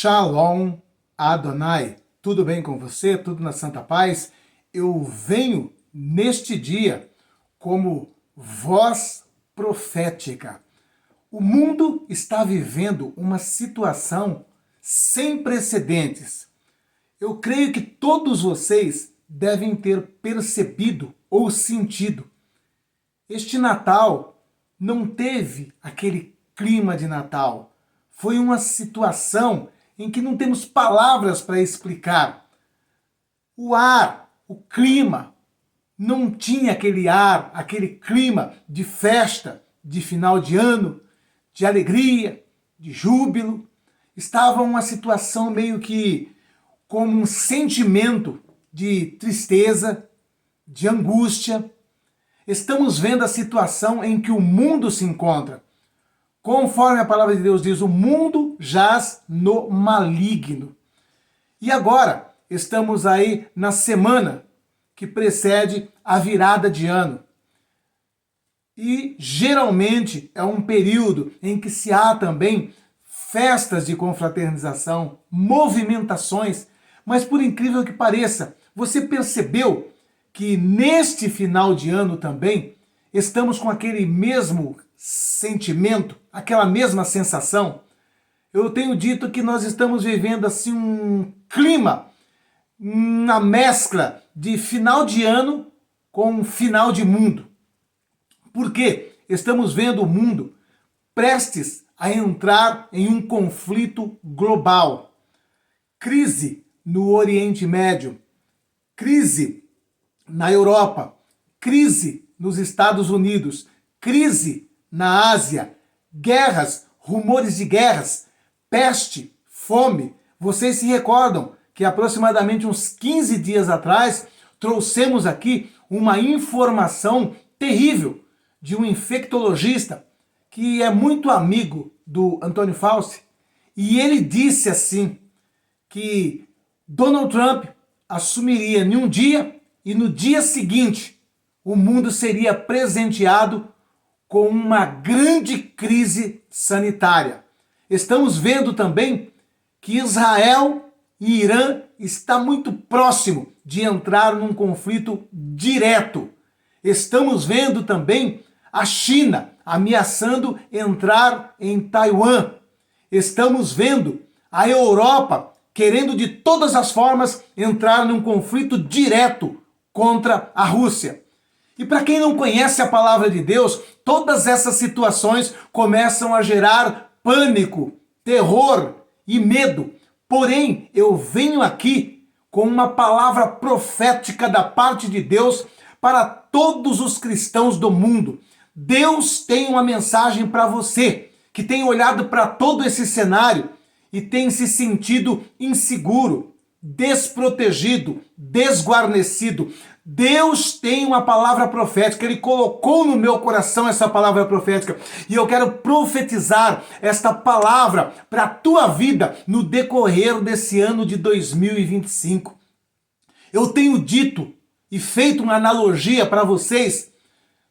Shalom Adonai, tudo bem com você? Tudo na santa paz? Eu venho neste dia como voz profética. O mundo está vivendo uma situação sem precedentes. Eu creio que todos vocês devem ter percebido ou sentido. Este Natal não teve aquele clima de Natal. Foi uma situação em que não temos palavras para explicar. O ar, o clima, não tinha aquele ar, aquele clima de festa, de final de ano, de alegria, de júbilo. Estava uma situação meio que como um sentimento de tristeza, de angústia. Estamos vendo a situação em que o mundo se encontra. Conforme a palavra de Deus diz, o mundo jaz no maligno. E agora, estamos aí na semana que precede a virada de ano. E geralmente é um período em que se há também festas de confraternização, movimentações, mas por incrível que pareça, você percebeu que neste final de ano também estamos com aquele mesmo sentimento, aquela mesma sensação? Eu tenho dito que nós estamos vivendo assim um clima, uma mescla de final de ano com final de mundo. Por quê? Estamos vendo o mundo prestes a entrar em um conflito global. Crise no Oriente Médio, crise na Europa, crise nos Estados Unidos, crise na Ásia, guerras, rumores de guerras, peste, fome. Vocês se recordam que aproximadamente uns 15 dias atrás trouxemos aqui uma informação terrível de um infectologista que é muito amigo do Antônio Fauci, e ele disse assim que Donald Trump assumiria em um dia e no dia seguinte o mundo seria presenteado com uma grande crise sanitária. Estamos vendo também que Israel e Irã está muito próximo de entrar num conflito direto. Estamos vendo também a China ameaçando entrar em Taiwan. Estamos vendo a Europa querendo de todas as formas entrar num conflito direto contra a Rússia. E para quem não conhece a palavra de Deus, todas essas situações começam a gerar pânico, terror e medo. Porém, eu venho aqui com uma palavra profética da parte de Deus para todos os cristãos do mundo. Deus tem uma mensagem para você que tem olhado para todo esse cenário e tem se sentido inseguro, desprotegido, desguarnecido. Deus tem uma palavra profética, Ele colocou no meu coração essa palavra profética e eu quero profetizar esta palavra para a tua vida no decorrer desse ano de 2025. Eu tenho dito e feito uma analogia para vocês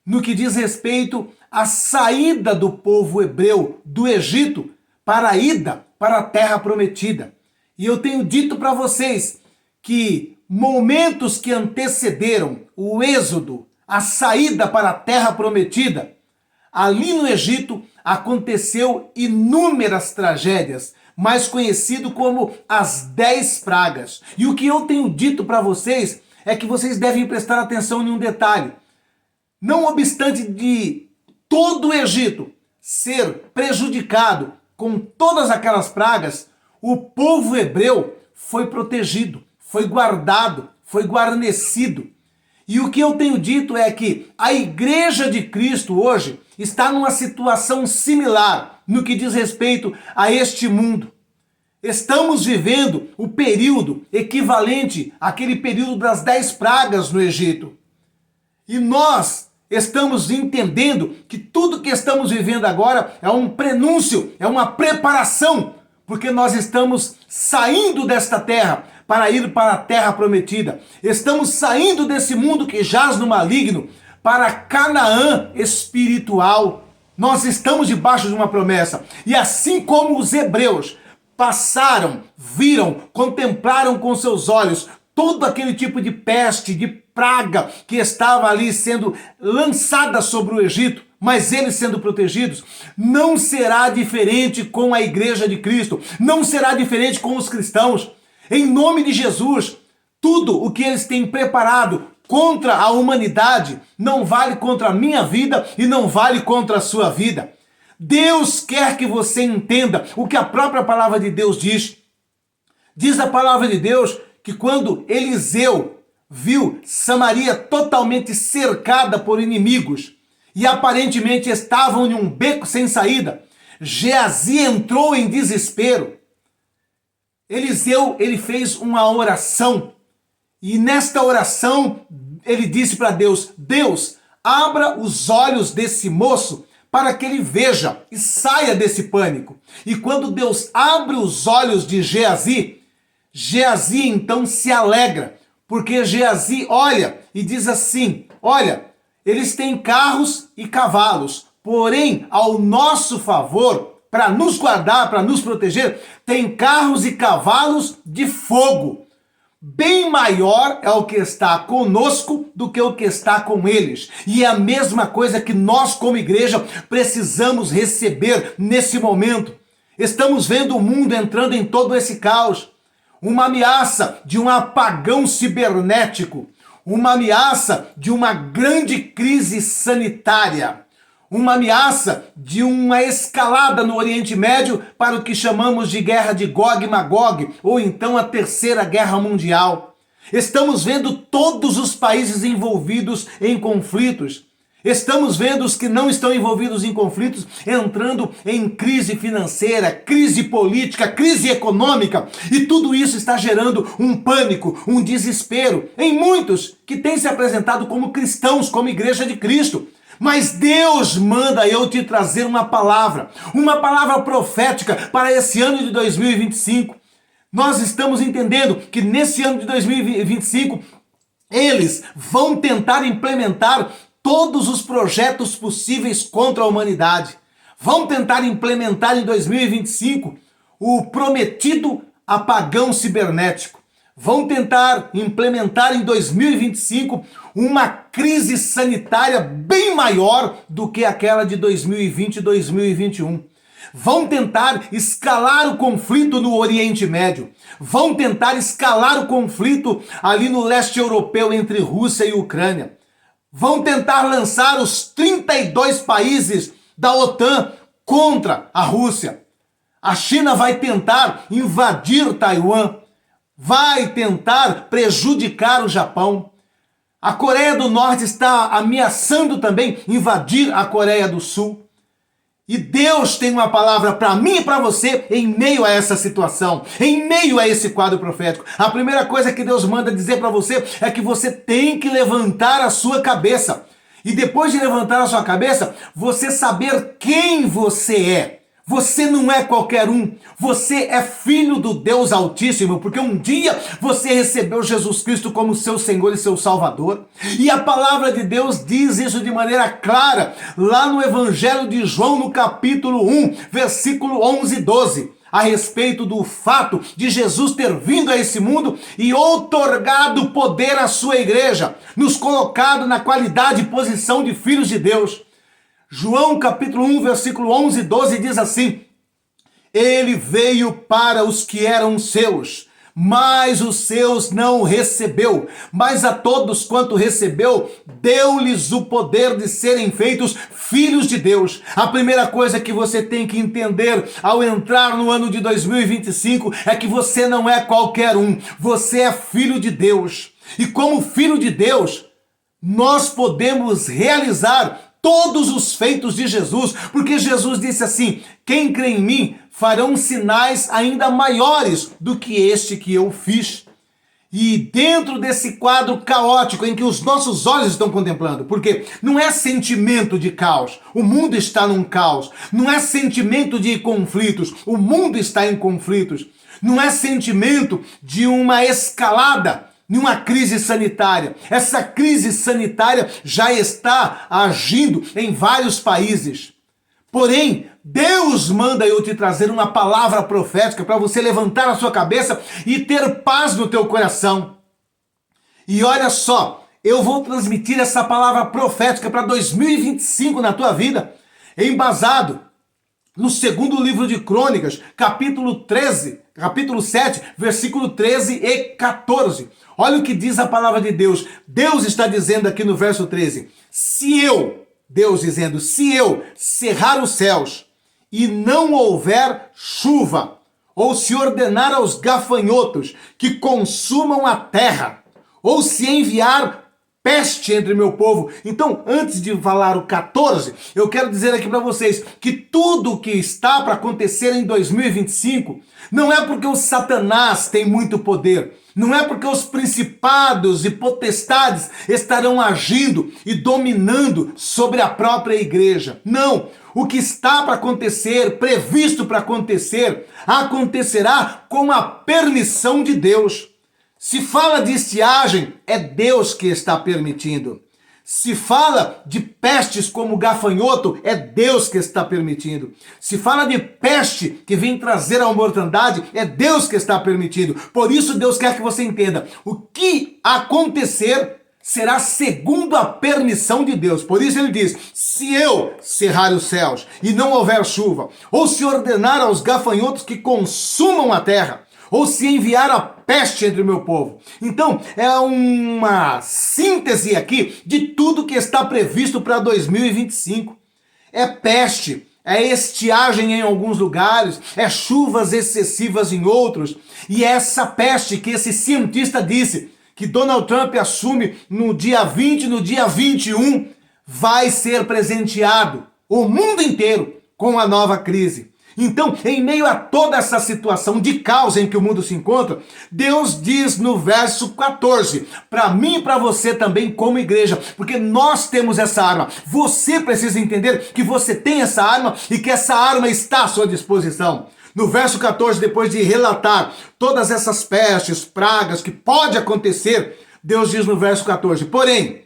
no que diz respeito à saída do povo hebreu do Egito para a ida para a terra prometida. E eu tenho dito para vocês que momentos que antecederam o êxodo, a saída para a terra prometida, ali no Egito aconteceu inúmeras tragédias, mais conhecido como as 10 pragas. E o que eu tenho dito para vocês é que vocês devem prestar atenção em um detalhe. Não obstante de todo o Egito ser prejudicado com todas aquelas pragas, o povo hebreu foi protegido, foi guardado, foi guarnecido. E o que eu tenho dito é que a Igreja de Cristo hoje está numa situação similar no que diz respeito a este mundo. Estamos vivendo o período equivalente àquele período das 10 pragas no Egito. E nós estamos entendendo que tudo que estamos vivendo agora é um prenúncio, é uma preparação, porque nós estamos saindo desta terra para ir para a terra prometida. Estamos saindo desse mundo que jaz no maligno para Canaã espiritual. Nós estamos debaixo de uma promessa. E assim como os hebreus passaram, viram, contemplaram com seus olhos todo aquele tipo de peste, de praga que estava ali sendo lançada sobre o Egito, mas eles sendo protegidos. Não será diferente com a igreja de Cristo, não será diferente com os cristãos. Em nome de Jesus, tudo o que eles têm preparado contra a humanidade não vale contra a minha vida e não vale contra a sua vida. Deus quer que você entenda o que a própria palavra de Deus diz. Diz a palavra de Deus que quando Eliseu viu Samaria totalmente cercada por inimigos e aparentemente estavam em um beco sem saída, Geazi entrou em desespero. Eliseu, ele fez uma oração e nesta oração ele disse para Deus: Deus, abra os olhos desse moço para que ele veja e saia desse pânico. E quando Deus abre os olhos de Geazi, Geazi então se alegra, porque Geazi olha e diz assim: olha, eles têm carros e cavalos, porém ao nosso favor, para nos guardar, para nos proteger, tem carros e cavalos de fogo. Bem maior é o que está conosco do que o que está com eles. E é a mesma coisa que nós, como igreja, precisamos receber nesse momento. Estamos vendo o mundo entrando em todo esse caos. Uma ameaça de um apagão cibernético. Uma ameaça de uma grande crise sanitária. Uma ameaça de uma escalada no Oriente Médio para o que chamamos de guerra de Gog e Magog, ou então a Terceira Guerra Mundial. Estamos vendo todos os países envolvidos em conflitos. Estamos vendo os que não estão envolvidos em conflitos entrando em crise financeira, crise política, crise econômica. E tudo isso está gerando um pânico, um desespero em muitos que têm se apresentado como cristãos, como igreja de Cristo. Mas Deus manda eu te trazer uma palavra profética para esse ano de 2025. Nós estamos entendendo que nesse ano de 2025, eles vão tentar implementar todos os projetos possíveis contra a humanidade. Vão tentar implementar em 2025 o prometido apagão cibernético. Vão tentar implementar em 2025 uma crise sanitária bem maior do que aquela de 2020 e 2021. Vão tentar escalar o conflito no Oriente Médio. Vão tentar escalar o conflito ali no leste europeu entre Rússia e Ucrânia. Vão tentar lançar os 32 países da OTAN contra a Rússia. A China vai tentar invadir Taiwan. Vai tentar prejudicar o Japão. A Coreia do Norte está ameaçando também invadir a Coreia do Sul. E Deus tem uma palavra para mim e para você em meio a essa situação, em meio a esse quadro profético. A primeira coisa que Deus manda dizer para você é que você tem que levantar a sua cabeça. E depois de levantar a sua cabeça, você saber quem você é. Você não é qualquer um, você é filho do Deus Altíssimo, porque um dia você recebeu Jesus Cristo como seu Senhor e seu Salvador. E a palavra de Deus diz isso de maneira clara, lá no Evangelho de João, no capítulo 1, versículo 11 e 12, a respeito do fato de Jesus ter vindo a esse mundo e outorgado poder à sua igreja, nos colocado na qualidade e posição de filhos de Deus. João capítulo 1, versículo 11 e 12 diz assim: Ele veio para os que eram seus, mas os seus não recebeu. Mas a todos quanto recebeu, deu-lhes o poder de serem feitos filhos de Deus. A primeira coisa que você tem que entender ao entrar no ano de 2025 é que você não é qualquer um. Você é filho de Deus. E como filho de Deus, nós podemos realizar todos os feitos de Jesus, porque Jesus disse assim: quem crê em mim farão sinais ainda maiores do que este que eu fiz. E dentro desse quadro caótico em que os nossos olhos estão contemplando, porque não é sentimento de caos, o mundo está num caos, não é sentimento de conflitos, o mundo está em conflitos, não é sentimento de uma escalada, numa crise sanitária. Essa crise sanitária já está agindo em vários países. Porém, Deus manda eu te trazer uma palavra profética para você levantar a sua cabeça e ter paz no teu coração. E olha só, eu vou transmitir essa palavra profética para 2025 na tua vida, embasado no segundo livro de Crônicas, capítulo 7, versículo 13 e 14. Olha o que diz a palavra de Deus. Deus está dizendo aqui no verso 13, Deus dizendo, se eu cerrar os céus e não houver chuva, ou se ordenar aos gafanhotos que consumam a terra, ou se enviar peste entre meu povo. Então, antes de falar o 14, eu quero dizer aqui para vocês que tudo que está para acontecer em 2025 não é porque o Satanás tem muito poder, não é porque os principados e potestades estarão agindo e dominando sobre a própria igreja. Não, o que está para acontecer, previsto para acontecer, acontecerá com a permissão de Deus. Se fala de estiagem, é Deus que está permitindo. Se fala de pestes como gafanhoto, é Deus que está permitindo. Se fala de peste que vem trazer a mortandade, é Deus que está permitindo. Por isso Deus quer que você entenda, o que acontecer será segundo a permissão de Deus. Por isso ele diz, se eu cerrar os céus e não houver chuva, ou se ordenar aos gafanhotos que consumam a terra, ou se enviar a peste entre o meu povo. Então, é uma síntese aqui de tudo que está previsto para 2025. É peste, é estiagem em alguns lugares, é chuvas excessivas em outros. E é essa peste que esse cientista disse, que Donald Trump assume no dia 20, no dia 21, vai ser presenteado o mundo inteiro com a nova crise. Então, em meio a toda essa situação de caos em que o mundo se encontra, Deus diz no verso 14, para mim e para você também como igreja, porque nós temos essa arma. Você precisa entender que você tem essa arma e que essa arma está à sua disposição. No verso 14, depois de relatar todas essas pestes, pragas que pode acontecer, Deus diz no verso 14, porém,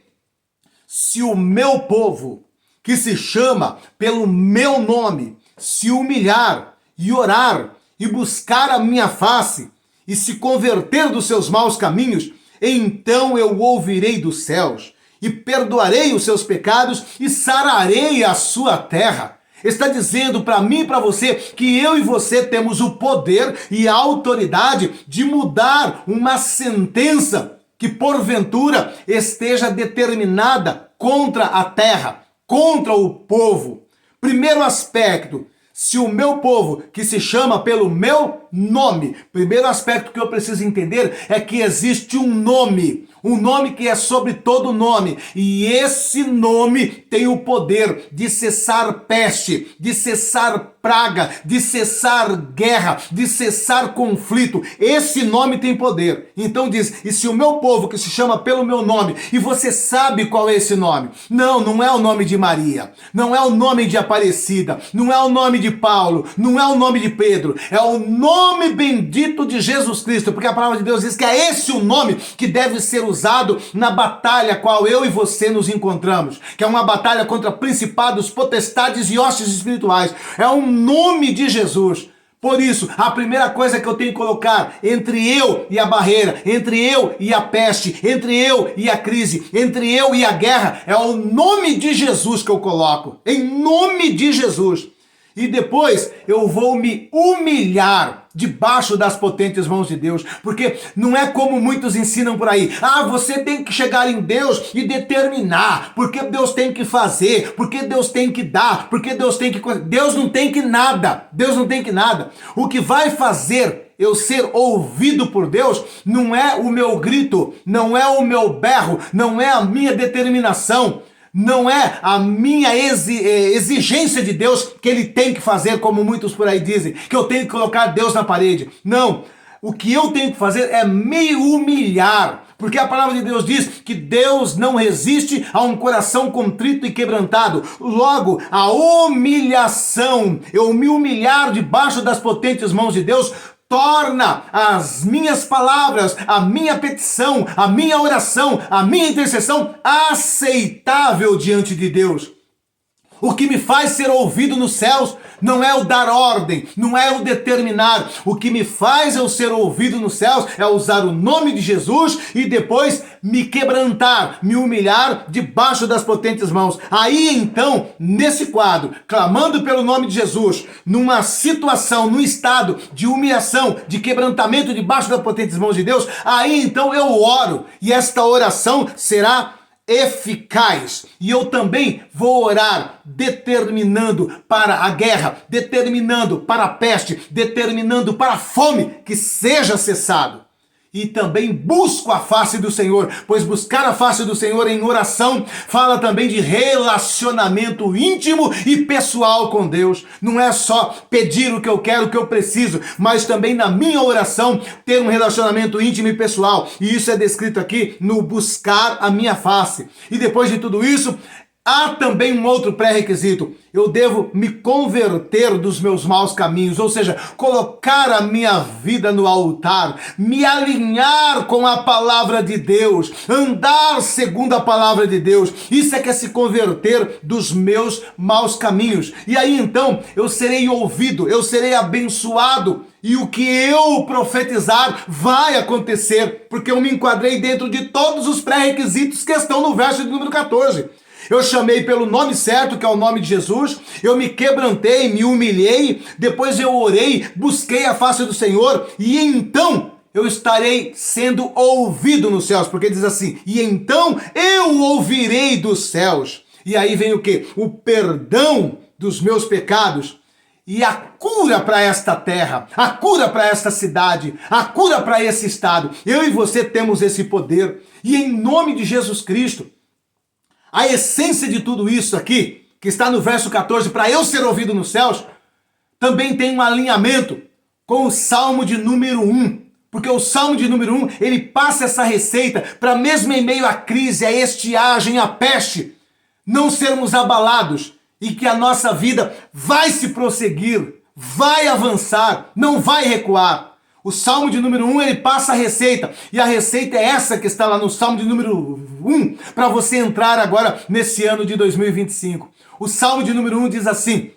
se o meu povo, que se chama pelo meu nome, se humilhar e orar e buscar a minha face e se converter dos seus maus caminhos, então eu ouvirei dos céus e perdoarei os seus pecados e sararei a sua terra. Está dizendo para mim e para você que eu e você temos o poder e a autoridade de mudar uma sentença que porventura esteja determinada contra a terra, contra o povo. Primeiro aspecto, se o meu povo, que se chama pelo meu nome, primeiro aspecto que eu preciso entender é que existe um nome que é sobre todo nome, e esse nome tem o poder de cessar peste, de cessar praga, de cessar guerra, de cessar conflito. Esse nome tem poder. Então diz, e se o meu povo que se chama pelo meu nome, e você sabe qual é esse nome? Não é o nome de Maria, não é o nome de Aparecida, não é o nome de Paulo, não é o nome de Pedro, é o nome bendito de Jesus Cristo, porque a palavra de Deus diz que é esse o nome que deve ser usado na batalha qual eu e você nos encontramos, que é uma batalha contra principados, potestades e hostes espirituais. É o nome de Jesus. Por isso, a primeira coisa que eu tenho que colocar entre eu e a barreira, entre eu e a peste, entre eu e a crise, entre eu e a guerra, é o nome de Jesus que eu coloco. Em nome de Jesus. E depois eu vou me humilhar debaixo das potentes mãos de Deus, porque não é como muitos ensinam por aí, você tem que chegar em Deus e determinar, porque Deus tem que fazer, porque Deus tem que dar, porque Deus tem que... Deus não tem que nada, Deus não tem que nada. O que vai fazer eu ser ouvido por Deus não é o meu grito, não é o meu berro, não é a minha determinação, não é a minha exigência de Deus que ele tem que fazer, como muitos por aí dizem, que eu tenho que colocar Deus na parede. Não, o que eu tenho que fazer é me humilhar, porque a palavra de Deus diz que Deus não resiste a um coração contrito e quebrantado. Logo, a humilhação, eu me humilhar debaixo das potentes mãos de Deus, torna as minhas palavras, a minha petição, a minha oração, a minha intercessão aceitável diante de Deus. O que me faz ser ouvido nos céus não é o dar ordem, não é o determinar. O que me faz eu ser ouvido nos céus é usar o nome de Jesus e depois me quebrantar, me humilhar debaixo das potentes mãos. Aí então, nesse quadro, clamando pelo nome de Jesus, numa situação, num estado de humilhação, de quebrantamento debaixo das potentes mãos de Deus, aí então eu oro e esta oração será eficaz. E eu também vou orar determinando para a guerra, determinando para a peste, determinando para a fome que seja cessado. E também busco a face do Senhor, pois buscar a face do Senhor em oração fala também de relacionamento íntimo e pessoal com Deus. Não é só pedir o que eu quero, o que eu preciso, mas também na minha oração ter um relacionamento íntimo e pessoal. E isso é descrito aqui no buscar a minha face. E depois de tudo isso, há também um outro pré-requisito. Eu devo me converter dos meus maus caminhos, ou seja, colocar a minha vida no altar, me alinhar com a palavra de Deus, andar segundo a palavra de Deus. Isso é que é se converter dos meus maus caminhos. E aí então eu serei ouvido, eu serei abençoado. E o que eu profetizar vai acontecer, porque eu me enquadrei dentro de todos os pré-requisitos que estão no verso de número 14. Eu chamei pelo nome certo, que é o nome de Jesus, eu me quebrantei, me humilhei, depois eu orei, busquei a face do Senhor, e então eu estarei sendo ouvido nos céus, porque diz assim, e então eu ouvirei dos céus. E aí vem o quê? O perdão dos meus pecados e a cura para esta terra, a cura para esta cidade, a cura para esse estado. Eu e você temos esse poder, e em nome de Jesus Cristo, a essência de tudo isso aqui, que está no verso 14, para eu ser ouvido nos céus, também tem um alinhamento com o Salmo de número 1. Porque o Salmo de número 1, ele passa essa receita para mesmo em meio à crise, à estiagem, à peste, não sermos abalados e que a nossa vida vai se prosseguir, vai avançar, não vai recuar. O Salmo de número 1, ele passa a receita. E a receita é essa que está lá no Salmo de número 1, para você entrar agora nesse ano de 2025. O Salmo de número 1 diz assim: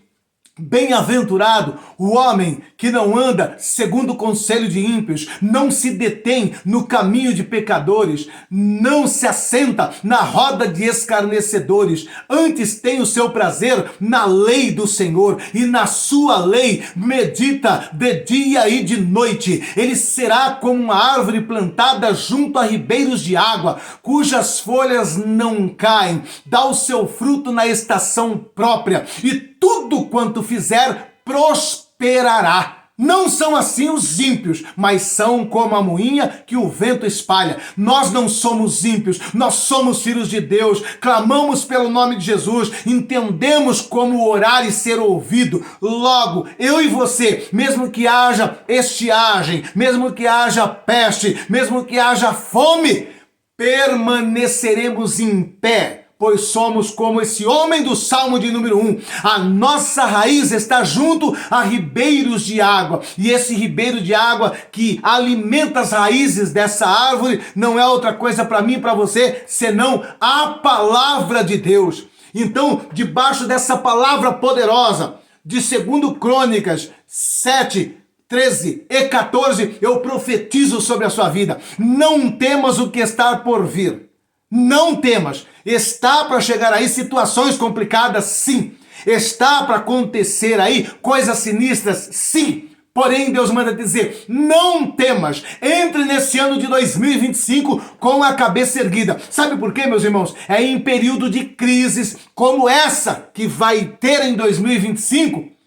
bem-aventurado o homem que não anda segundo o conselho de ímpios, não se detém no caminho de pecadores, não se assenta na roda de escarnecedores, antes tem o seu prazer na lei do Senhor, e na sua lei medita de dia e de noite. Ele será como uma árvore plantada junto a ribeiros de água, cujas folhas não caem, dá o seu fruto na estação própria, e tudo quanto fizer prosperará. Não são assim os ímpios, mas são como a moinha que o vento espalha. Nós não somos ímpios, nós somos filhos de Deus, clamamos pelo nome de Jesus, entendemos como orar e ser ouvido. Logo, eu e você, mesmo que haja estiagem, mesmo que haja peste, mesmo que haja fome, permaneceremos em pé, pois somos como esse homem do Salmo de número 1. A nossa raiz está junto a ribeiros de água. E esse ribeiro de água que alimenta as raízes dessa árvore não é outra coisa para mim e para você, senão a palavra de Deus. Então, debaixo dessa palavra poderosa, de 2 Crônicas 7, 13 e 14, eu profetizo sobre a sua vida. Não temas o que está por vir. Não temas. Está para chegar aí situações complicadas, sim. Está para acontecer aí coisas sinistras, sim. Porém, Deus manda dizer, não temas. Entre nesse ano de 2025 com a cabeça erguida. Sabe por quê, meus irmãos? É em período de crises como essa que vai ter em 2025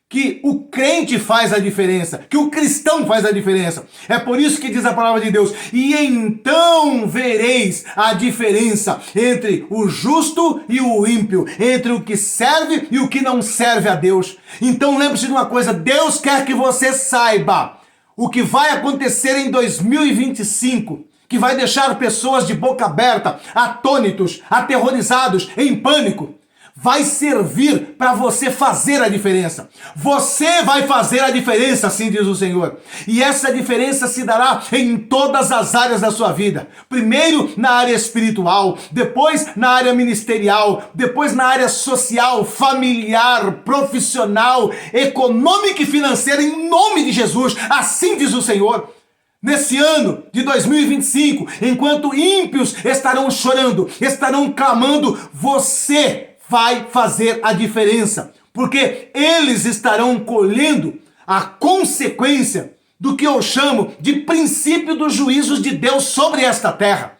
que o crente faz a diferença, que o cristão faz a diferença. É por isso que diz a palavra de Deus, e então vereis a diferença entre o justo e o ímpio, entre o que serve e o que não serve a Deus. Então lembre-se de uma coisa, Deus quer que você saiba o que vai acontecer em 2025, que vai deixar pessoas de boca aberta, atônitos, aterrorizados, em pânico. vai servir para você fazer a diferença. Você vai fazer a diferença, assim diz o Senhor. E essa diferença se dará em todas as áreas da sua vida. Primeiro na área espiritual, depois na área ministerial, depois na área social, familiar, profissional, econômica e financeira, em nome de Jesus. Assim diz o Senhor. Nesse ano de 2025, enquanto ímpios estarão chorando, estarão clamando, você vai fazer a diferença, porque eles estarão colhendo a consequência do que eu chamo de princípio dos juízos de Deus sobre esta terra.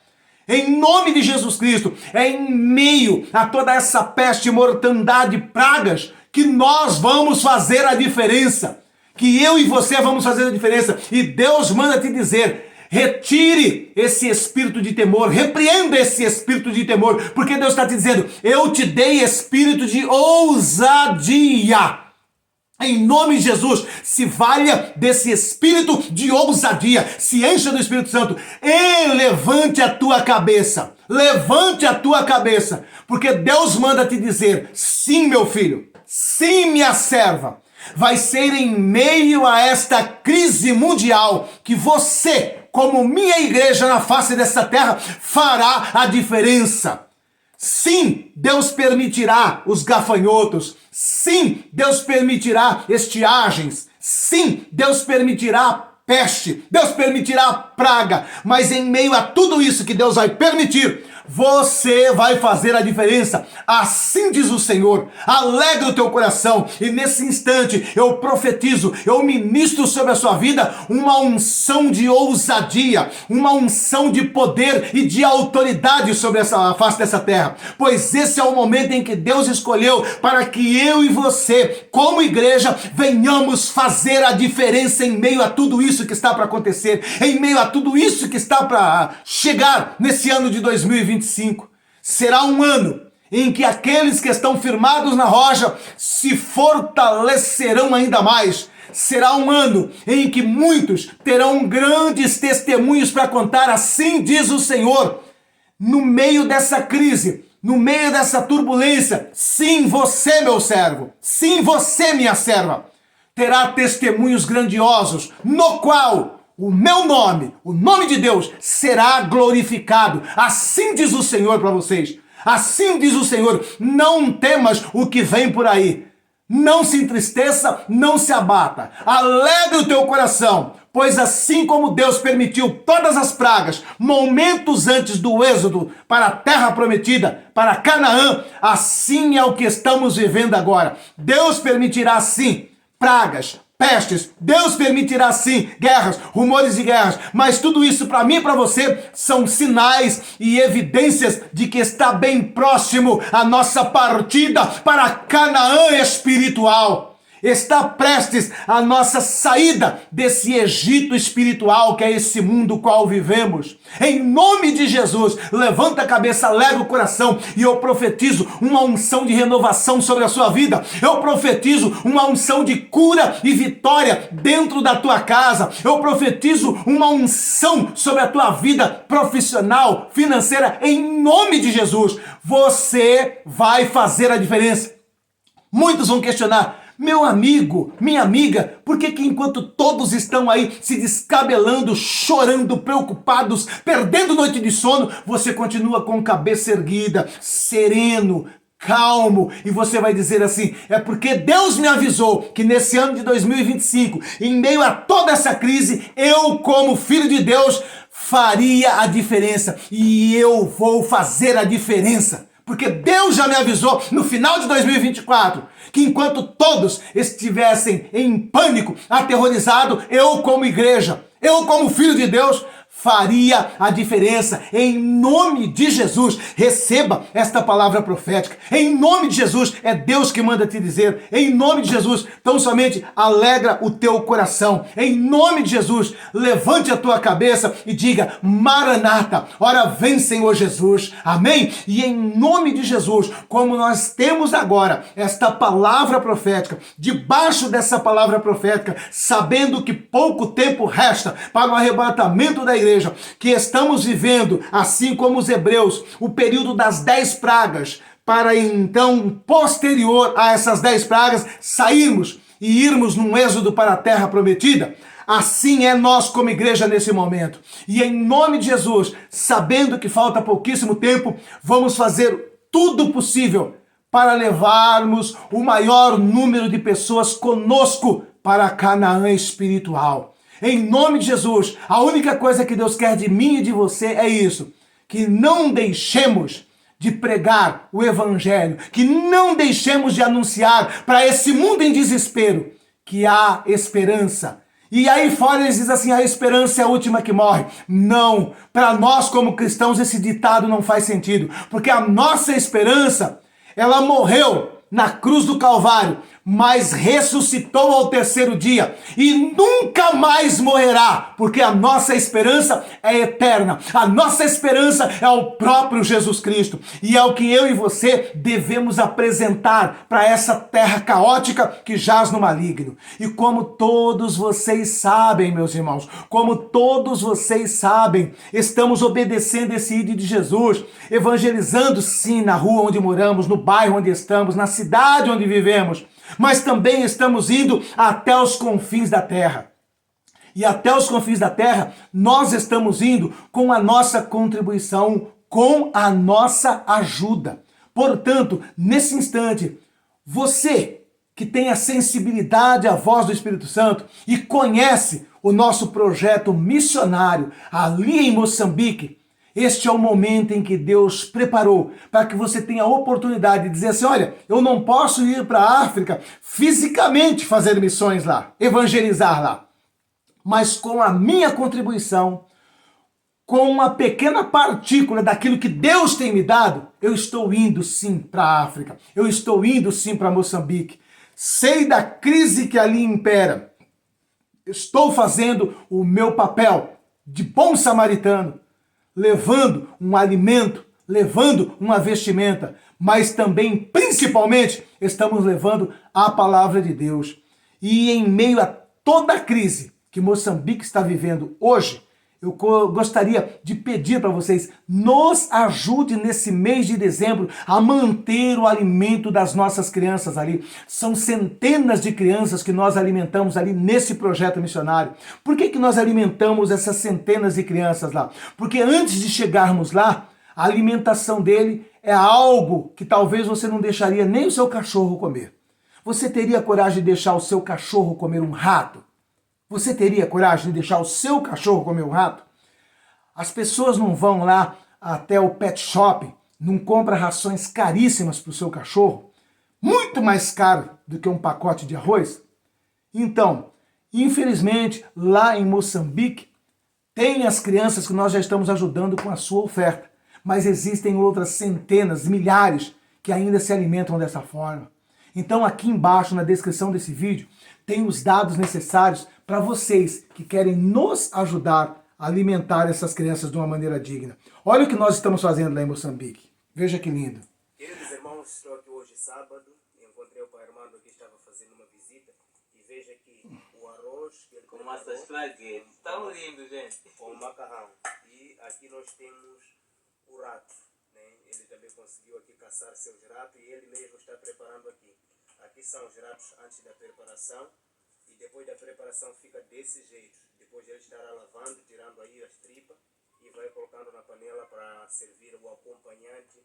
Em nome de Jesus Cristo, é em meio a toda essa peste, mortandade, pragas, que nós vamos fazer a diferença, que eu e você vamos fazer a diferença. E Deus manda te dizer: retire esse espírito de temor, repreenda esse espírito de temor, porque Deus está te dizendo: eu te dei espírito de ousadia. Em nome de Jesus, se valha desse espírito de ousadia, se encha do Espírito Santo e levante a tua cabeça. Levante a tua cabeça, porque Deus manda te dizer: sim, meu filho, sim, minha serva. Vai ser em meio a esta crise mundial que você, como minha igreja na face dessa terra, fará a diferença. Sim, Deus permitirá os gafanhotos. Sim, Deus permitirá estiagens. Sim, Deus permitirá peste. Deus permitirá praga. Mas em meio a tudo isso que Deus vai permitir, você vai fazer a diferença. Assim diz o Senhor. Alegra o teu coração. E nesse instante eu profetizo, eu ministro sobre a sua vida uma unção de ousadia, uma unção de poder e de autoridade sobre a face dessa terra. Pois esse é o momento em que Deus escolheu para que eu e você, como igreja, venhamos fazer a diferença em meio a tudo isso que está para acontecer, em meio a tudo isso que está para chegar nesse ano de 2025. Será um ano em que aqueles que estão firmados na rocha se fortalecerão ainda mais. Será um ano em que muitos terão grandes testemunhos para contar. Assim diz o Senhor. No meio dessa crise, no meio dessa turbulência, sim, você, meu servo, sim, você, minha serva, terá testemunhos grandiosos, no qual o meu nome, o nome de Deus, será glorificado. Assim diz o Senhor para vocês. Assim diz o Senhor: não temas o que vem por aí. Não se entristeça, não se abata. Alegre o teu coração, pois assim como Deus permitiu todas as pragas, momentos antes do êxodo para a terra prometida, para Canaã, assim é o que estamos vivendo agora. Deus permitirá sim pragas, pestes, Deus permitirá sim guerras, rumores de guerras, mas tudo isso para mim e para você são sinais e evidências de que está bem próximo a nossa partida para Canaã espiritual. Está prestes a nossa saída desse Egito espiritual que é esse mundo qual vivemos. Em nome de Jesus, levanta a cabeça, alegra o coração e eu profetizo uma unção de renovação sobre a sua vida. Eu profetizo uma unção de cura e vitória dentro da tua casa. Eu profetizo uma unção sobre a tua vida profissional, financeira, em nome de Jesus. Você vai fazer a diferença. Muitos vão questionar: meu amigo, minha amiga, por que enquanto todos estão aí se descabelando, chorando, preocupados, perdendo noite de sono, você continua com cabeça erguida, sereno, calmo? E você vai dizer assim: é porque Deus me avisou que nesse ano de 2025, em meio a toda essa crise, eu, como filho de Deus, faria a diferença. E eu vou fazer a diferença. Porque Deus já me avisou no final de 2024 que enquanto todos estivessem em pânico, aterrorizado, eu como igreja, eu como filho de Deus, faria a diferença. Em nome de Jesus, receba esta palavra profética. Em nome de Jesus, é Deus que manda te dizer. Em nome de Jesus, tão somente alegra o teu coração. Em nome de Jesus, levante a tua cabeça e diga: Maranata, ora vem, Senhor Jesus. Amém? E em nome de Jesus, como nós temos agora esta palavra profética, debaixo dessa palavra profética, sabendo que pouco tempo resta para o arrebatamento da igreja, que estamos vivendo, assim como os hebreus, o período das 10 pragas, para então, posterior a essas 10 pragas, sairmos e irmos num êxodo para a terra prometida. Assim é nós como igreja nesse momento. E em nome de Jesus, sabendo que falta pouquíssimo tempo, vamos fazer tudo possível para levarmos o maior número de pessoas conosco para Canaã espiritual. Em nome de Jesus, a única coisa que Deus quer de mim e de você é isso, que não deixemos de pregar o evangelho, que não deixemos de anunciar para esse mundo em desespero que há esperança. E aí fora eles dizem assim, a esperança é a última que morre. Não, para nós como cristãos esse ditado não faz sentido, porque a nossa esperança, ela morreu na cruz do Calvário, mas ressuscitou ao terceiro dia e nunca mais morrerá, porque a nossa esperança é eterna. A nossa esperança é o próprio Jesus Cristo e é o que eu e você devemos apresentar para essa terra caótica que jaz no maligno. E como todos vocês sabem, meus irmãos, como todos vocês sabem, estamos obedecendo esse ídolo de Jesus, evangelizando sim na rua onde moramos, no bairro onde estamos, na cidade onde vivemos, mas também estamos indo até os confins da terra. E até os confins da terra, nós estamos indo com a nossa contribuição, com a nossa ajuda. Portanto, nesse instante, você que tem a sensibilidade à voz do Espírito Santo e conhece o nosso projeto missionário ali em Moçambique, este é o momento em que Deus preparou para que você tenha a oportunidade de dizer assim, olha, eu não posso ir para a África fisicamente fazer missões lá, evangelizar lá, mas com a minha contribuição, com uma pequena partícula daquilo que Deus tem me dado, eu estou indo sim para a África, eu estou indo sim para Moçambique, sei da crise que ali impera, estou fazendo o meu papel de bom samaritano, levando um alimento, levando uma vestimenta, mas também, principalmente, estamos levando a palavra de Deus. E em meio a toda a crise que Moçambique está vivendo hoje, eu gostaria de pedir para vocês, nos ajude nesse mês de dezembro a manter o alimento das nossas crianças ali. São centenas de crianças que nós alimentamos ali nesse projeto missionário. Por que nós alimentamos essas centenas de crianças lá? Porque antes de chegarmos lá, a alimentação dele é algo que talvez você não deixaria nem o seu cachorro comer. Você teria coragem de deixar o seu cachorro comer um rato? Você teria coragem de deixar o seu cachorro comer um rato? As pessoas não vão lá até o pet shop, não compram rações caríssimas para o seu cachorro, muito mais caro do que um pacote de arroz? Então, infelizmente, lá em Moçambique, tem as crianças que nós já estamos ajudando com a sua oferta, mas existem outras centenas, milhares, que ainda se alimentam dessa forma. Então, aqui embaixo, na descrição desse vídeo, tem os dados necessários para vocês que querem nos ajudar a alimentar essas crianças de uma maneira digna. Olha o que nós estamos fazendo lá em Moçambique. Veja que lindo. Queridos irmãos, estou aqui hoje sábado e encontrei o pai Armando que estava fazendo uma visita e veja que o arroz que ele com massa esplaguete, tão lindo, gente. com o macarrão. E aqui nós temos o rato, né? Ele também conseguiu aqui caçar seus ratos e ele mesmo está preparando aqui. Aqui são os ratos antes da preparação e depois da preparação fica desse jeito. Depois ele estará lavando, tirando aí as tripas e vai colocando na panela para servir o acompanhante,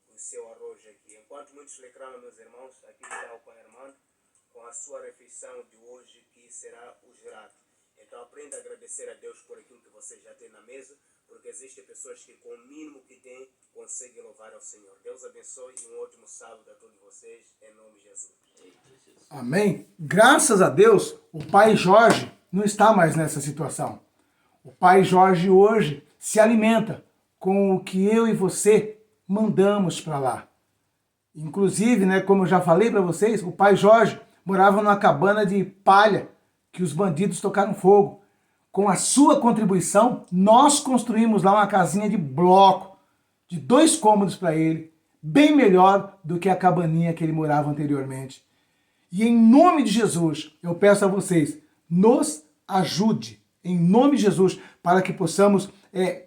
o seu arroz aqui. Enquanto muitos reclamam, meus irmãos, aqui está o pai Armando com a sua refeição de hoje, que será os ratos. Então aprenda a agradecer a Deus por aquilo que você já tem na mesa, porque existem pessoas que com o mínimo que têm conseguem louvar ao Senhor. Deus abençoe e um ótimo sábado a todos vocês, em nome de Jesus. Amém? Graças a Deus, o pai Jorge não está mais nessa situação. O pai Jorge hoje se alimenta com o que eu e você mandamos para lá. Inclusive, né, como eu já falei para vocês, o pai Jorge morava numa cabana de palha que os bandidos tocaram fogo. Com a sua contribuição, nós construímos lá uma casinha de bloco, de 2 cômodos para ele, bem melhor do que a cabaninha que ele morava anteriormente. E em nome de Jesus, eu peço a vocês, nos ajude em nome de Jesus, para que possamos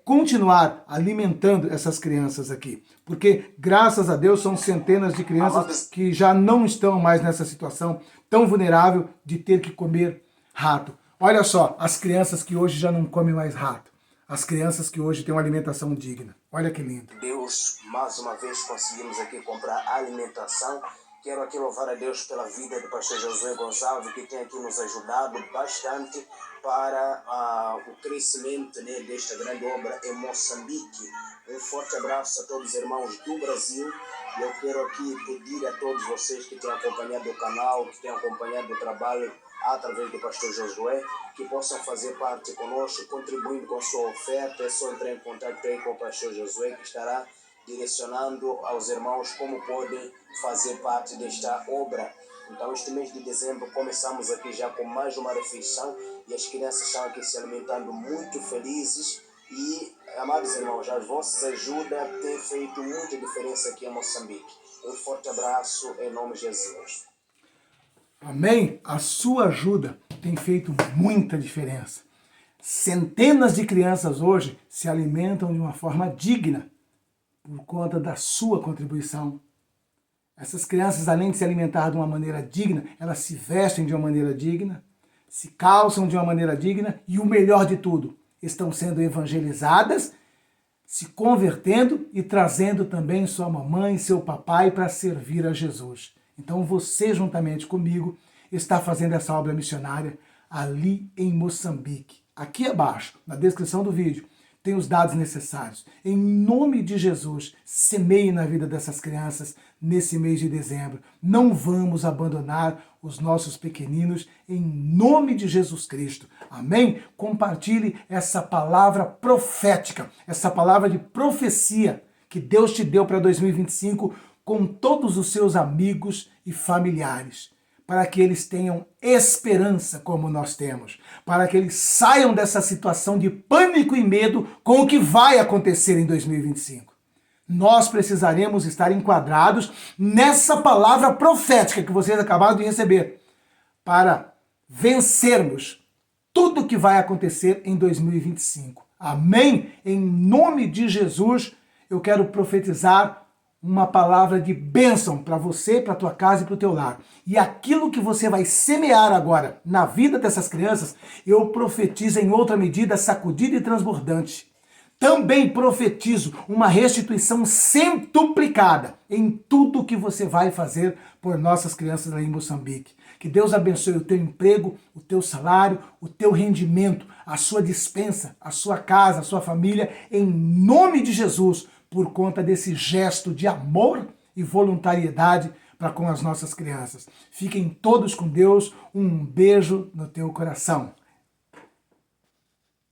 continuar alimentando essas crianças aqui. Porque, graças a Deus, são centenas de crianças que já não estão mais nessa situação tão vulnerável de ter que comer rato. Olha só, as crianças que hoje já não comem mais rato. As crianças que hoje têm uma alimentação digna. Olha que lindo. Deus, mais uma vez conseguimos aqui comprar alimentação. Quero aqui louvar a Deus pela vida do pastor Josué Gonçalves, que tem aqui nos ajudado bastante para o crescimento, né, desta grande obra em Moçambique. Um forte abraço a todos os irmãos do Brasil. E eu quero aqui pedir a todos vocês que têm acompanhado o canal, que têm acompanhado o trabalho através do pastor Josué, que possam fazer parte conosco, contribuindo com sua oferta. É só entrar em contato aí com o pastor Josué, que estará direcionando aos irmãos como podem fazer parte desta obra. Então, este mês de dezembro, começamos aqui já com mais uma refeição e as crianças estão aqui se alimentando muito felizes. E, amados irmãos, as vossas ajudas têm feito muita diferença aqui em Moçambique. Um forte abraço em nome de Jesus. Amém? A sua ajuda tem feito muita diferença. Centenas de crianças hoje se alimentam de uma forma digna por conta da sua contribuição. Essas crianças, além de se alimentar de uma maneira digna, elas se vestem de uma maneira digna, se calçam de uma maneira digna e o melhor de tudo, estão sendo evangelizadas, se convertendo e trazendo também sua mamãe e seu papai para servir a Jesus. Então você, juntamente comigo, está fazendo essa obra missionária ali em Moçambique. Aqui abaixo, na descrição do vídeo, tem os dados necessários. Em nome de Jesus, semeie na vida dessas crianças nesse mês de dezembro. Não vamos abandonar os nossos pequeninos em nome de Jesus Cristo. Amém? Compartilhe essa palavra profética, essa palavra de profecia que Deus te deu para 2025 com todos os seus amigos e familiares, para que eles tenham esperança como nós temos, para que eles saiam dessa situação de pânico e medo com o que vai acontecer em 2025. Nós precisaremos estar enquadrados nessa palavra profética que vocês acabaram de receber, para vencermos tudo o que vai acontecer em 2025. Amém? Em nome de Jesus, eu quero profetizar uma palavra de bênção para você, para a tua casa e para o teu lar. E aquilo que você vai semear agora na vida dessas crianças, eu profetizo em outra medida sacudida e transbordante. Também profetizo uma restituição centuplicada em tudo que você vai fazer por nossas crianças lá em Moçambique. Que Deus abençoe o teu emprego, o teu salário, o teu rendimento, a sua despensa, a sua casa, a sua família, em nome de Jesus, por conta desse gesto de amor e voluntariedade para com as nossas crianças. Fiquem todos com Deus. Um beijo no teu coração.